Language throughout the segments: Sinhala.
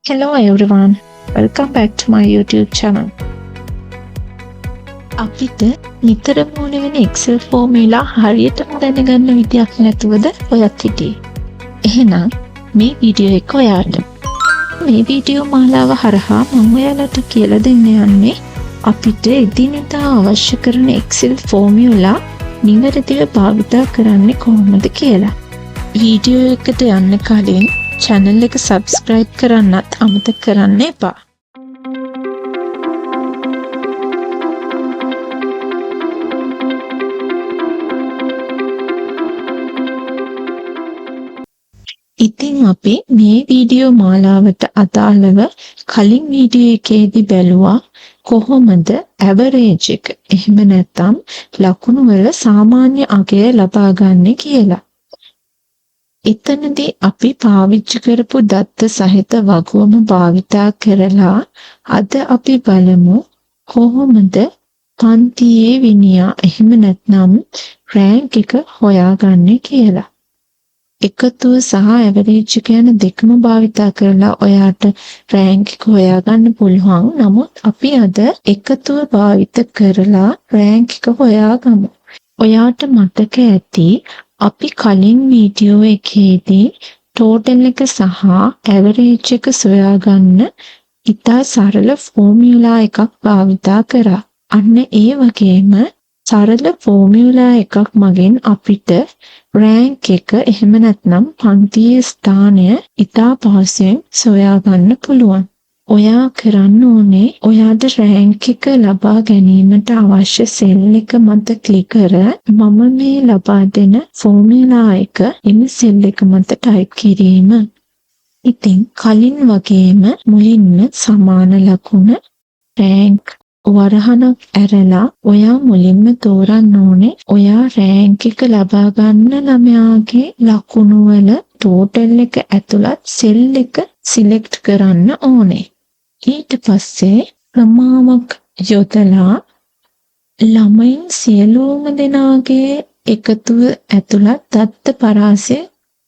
Hello everyone, welcome back to my YouTube channel. අපිට නිතරම ඕන වෙන Excel ෆෝමියුලා හරියටම දැනගන්න විදියක් නැතුවද ඔයත් හිටියේ. එහෙනම් මේ වීඩියෝ එක ඔයාට. මේ වීඩියෝ මාලාව හරහා මම ඔයාලට කියලා දෙන්න යන්නේ අපිට එදිනෙදා අවශ්‍ය කරන Excel ෆෝමියුලා නිවැරදිව භාවිත කරන්නේ කොහොමද කියලා. වීඩියෝ එකට යන්න කලින් channel එක subscribe කරන්නත් අමතක කරන්න එපා. ඉතින් අපි මේ වීඩියෝ මාලාවට අදාළව කලින් වීඩියෝ එකේදී බැලුවා කොහොමද ඇවරේජ් එක එහෙම නැත්නම් ලකුණු වල සාමාන්‍ය අගය ලබා ගන්න කියලා. එතනදී අපි පාවිච්චි කරපු දත්ත සහිත වගුවම භාවිතා කරලා අද අපි බලමු කොහොමද පන්තියේ විනියා එහෙම නැත්නම් රෑන්ක් එක හොයාගන්නේ කියලා. එකතුව සහ ඇවරේජ් කියන දෙකම භාවිතා කරලා ඔයාට රෑන්ක් එක හොයාගන්න පුළුවන්. නමුත් අපි අද එකතුව භාවිත කරලා රෑන්ක් එක හොයාගමු. ඔයාට මතක ඇති අපි කලින් වීඩියෝ එකේදී ටෝටල් එක සහ ඇවරේජ් එක සොයාගන්න ඉතා සරල ෆෝමියුලා එකක් භාවිතා කරා. අන්න ඒ වගේම සරල ෆෝමියුලා එකක් මගින් අපිට රෑන්ක් එක එහෙම නැත්නම් පන්තියේ ස්ථානය ඉතා පහසුවෙන් සොයාගන්න පුළුවන්. ඔයා කරන්න ඕනේ ඔයාට රෑන්ක් එක ලබා ගැනීමට අවශ්‍ය සෙල් එක මත ක්ලික් කර මම මේ ලබා දෙන ෆෝමියුලා එක එම සෙල් එක මත ටයිප් කිරීම. ඉතින් කලින් වගේම මුලින්ම සමාන ලකුණ රෑන්ක් වරහණක් ඇරලා ඔයා මුලින්ම තෝරන්න ඕනේ ඔයා රෑන්ක් එක ලබා ගන්න ළමයාගේ ලකුණු වල ටෝටල් එක ඇතුළත් සෙල් එක සිලෙක්ට් කරන්න ඕනේ. ඊට පස්සේ ක්‍රමාවක් යොදලා ළමයින් සියලුම දෙනාගේ එකතුව ඇතුළත් දත්ත පරාසය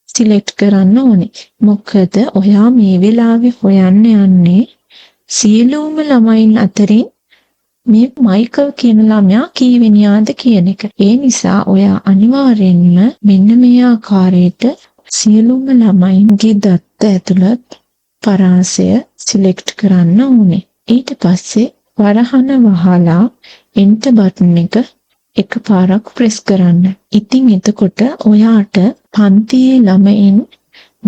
සිලෙක්ට් කරන්න ඕනේ. මොකද ඔයා මේ වෙලාවේ හොයන්න යන්නේ සියලුම ළමයින් අතරින් මේ මයිකල් කියන ළමයා කීවෙනියාද කියන එක. ඒ නිසා ඔයා අනිවාර්යෙන්ම මෙන්න මේ ආකාරයට සියලුම ළමයින්ගේ දත්ත ඇතුළත් පරාසය සිලෙක්ට් කරන්න ඕනේ. ඊට පස්සේ වරහන වහලා එන්ටර් බටන් එක එකපාරක් ප්‍රෙස් කරන්න. ඉතින් එතකොට ඔයාට පන්තියේ ළමයින්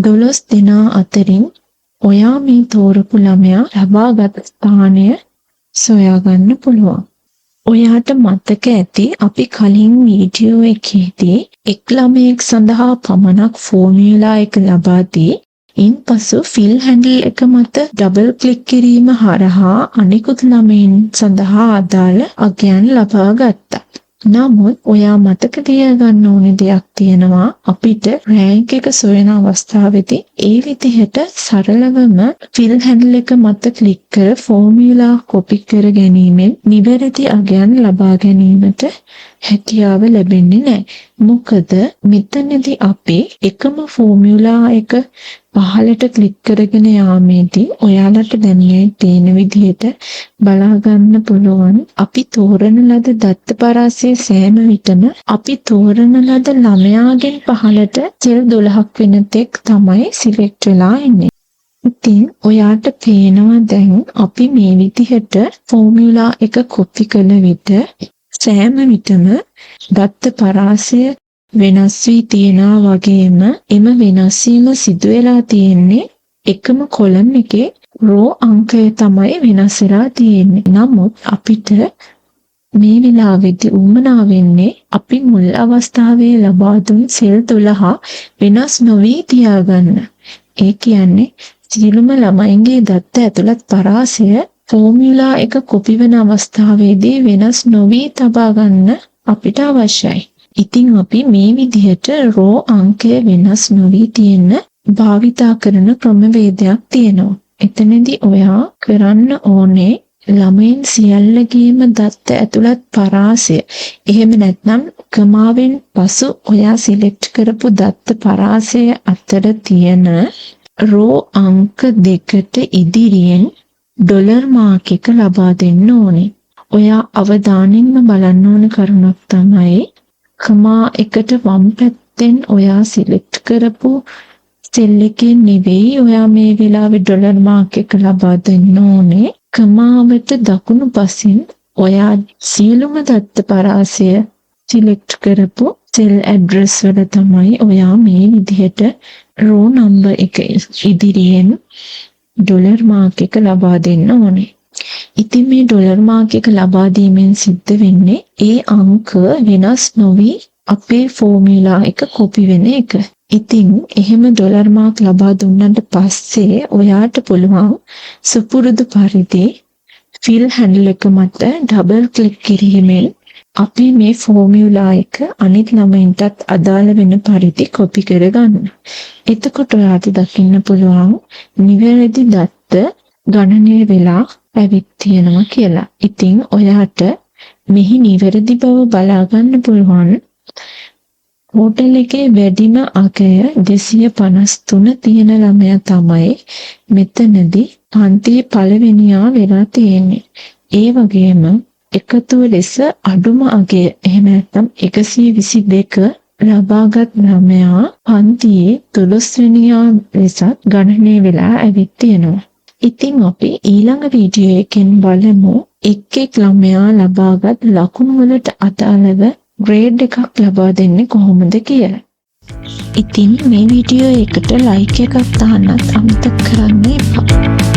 12 දෙනා අතරින් ඔයා මේ තෝරපු ළමයා ලබාගත් ස්ථානය සොයාගන්න පුළුවන්. ඔයාට මතක ඇති අපි කලින් වීඩියෝ එකේදී එක් ළමයෙක් සඳහා පමණක් ෆෝමියුලා එක ලබා දී ඉන්පසු ෆිල් හැන්ඩල් එක මත ඩබල් ක්ලික් කිරීම හරහා අනිකුත් ළමයින් සඳහා අදාළ අගයන් ලබා ගත්තා. නමුත් ඔයා මතක තියාගන්න ඕනේ දෙයක් තියෙනවා. අපිට රෑන්ක් එක සොයන අවස්ථාවේදී ඒ විදිහට සරලවම ෆිල් හැන්ඩල් එක මත ක්ලික් කර ෆෝමියුලා කොපි කර ගැනීමෙන් නිවැරදි අගයන් ලබා ගැනීමට හැකියාව ලැබෙන්නේ නැහැ. මොකද මෙතනදී අපි එකම ෆෝමියුලා එක පහළට ක්ලික් කරගෙන යාමේදී ඔයාලට දැනෙන්නේ තියෙන විදිහට බලා ගන්න පුළුවන්. අපි තෝරන ලද දත්ත පරාසයේ සෑම විටම අපි තෝරන ලද ළමයාගෙන් පහළට සෙල් 12ක් වෙන තෙක් තමයි සිලෙක්ට් වෙලා ඉන්නේ. ඉතින් ඔයාට පේනවා දැන් අපි මේ විදිහට ෆෝමියුලා එක කොපි කළ විට සෑම විටම දත්ත පරාසය වෙනස් වී තියෙනවා වගේම එම වෙනස් වීම සිදු වෙලා තියෙන්නේ එකම කොලම් එකේ රෝ අංකය තමයි වෙනස් වෙලා තියෙන්නේ. නමුත් අපිට මේ වෙලාවේදී උවමනා වෙන්නේ අපි මුල් අවස්ථාවේ ලබා දුන් සෙල් 12 වෙනස් නොවී තියාගන්න. ඒ කියන්නේ සියලුම ළමයින්ගේ දත්ත ඇතුළත් පරාසය ෆෝමියුලා එක කොපි වෙන අවස්ථාවේදී වෙනස් නොවී තබා ගන්න අපිට අවශ්‍යයි. ඉතින් අපි මේ විදිහට රෝ අංකය වෙනස් නොවී තියෙන භාවිතා කරන ක්‍රමවේදයක් තියෙනවා. එතනදී ඔයා කරන්න ඕනේ ළමයින් සියල්ලගේම දත්ත ඇතුළත් පරාසය එහෙම නැත්නම් කමාවෙන් පසු ඔයා සිලෙක්ට් කරපු දත්ත පරාසය අතර තියෙන රෝ අංක 2ට ඉදිරියෙන් ඩොලර් මාක් එක ලබා දෙන්න ඕනේ. ඔයා අවධානයෙන්ම බලන්න ඕන කරුණක් තමයි කමා එකට වම් පැත්තෙන් ඔයා සිලෙක්ට් කරපු සෙල් එකේ නෙවෙයි ඔයා මේ වෙලාවේ ඩොලර් මාක් එක ලබා දෙන්න ඕනේ. කමාවට දකුණු පසින් ඔයා සියලුම දත්ත පරාසය සිලෙක්ට් කරපු සෙල් ඇඩ්‍රස් වල තමයි ඔයා මේ විදිහට රෝ නම්බර් එක ඉදිරියෙන් ඩොලර් මාක් එක ලබා දෙන්න ඕනේ. ඉතින් මේ ඩොලර් මාක් එක ලබා දීමෙන් සිද්ධ වෙන්නේ ඒ අංක වෙනස් නොවි අපේ ෆෝමියුලා එක කොපි වෙන එක. ඉතින් එහෙම ඩොලර් මාක් ලබා දුන්නාට පස්සේ ඔයාට පුළුවන් සුපුරුදු පරිදි ෆිල් හැන්ඩල් එක මත ඩබල් ක්ලික් කිරීමෙන් අපි මේ ෆෝමියුලා එක අනිත් ළමයින්ටත් අදාළ වෙන පරිදි කොපි කරගන්න. එතකොට ඔයාට දකින්න පුළුවන් නිවැරදි දත්ත ගණනය වෙලා ඇවිත් තියෙනවා කියලා. ඉතින් ඔයාට මෙහි නිවැරදි බව බලා ගන්න පුළුවන්. හෝටල් එකේ වැඩිම අගය 253 තියෙන ළමයා තමයි මෙතනදී පන්තියේ පළවෙනියා වෙලා තියෙන්නේ. ඒ වගේම එකතුව ලෙස අඩුම අගය එහෙම නැත්නම් 122 ලබාගත් ළමයා පන්තියේ 12 වෙනියා ලෙස ගණනය වෙලා ඇවිත් තියෙනවා. ඉතින් අපි ඊළඟ වීඩියෝ එකෙන් බලමු එක් ළමයා ලබාගත් ලකුණු වලට අදාළව ග්‍රේඩ් එකක් ලබා දෙන්නේ කොහොමද කියලා. ඉතින් මේ වීඩියෝ එකට ලයික් එකක් දාන්නත් අමතක කරන්න එපා.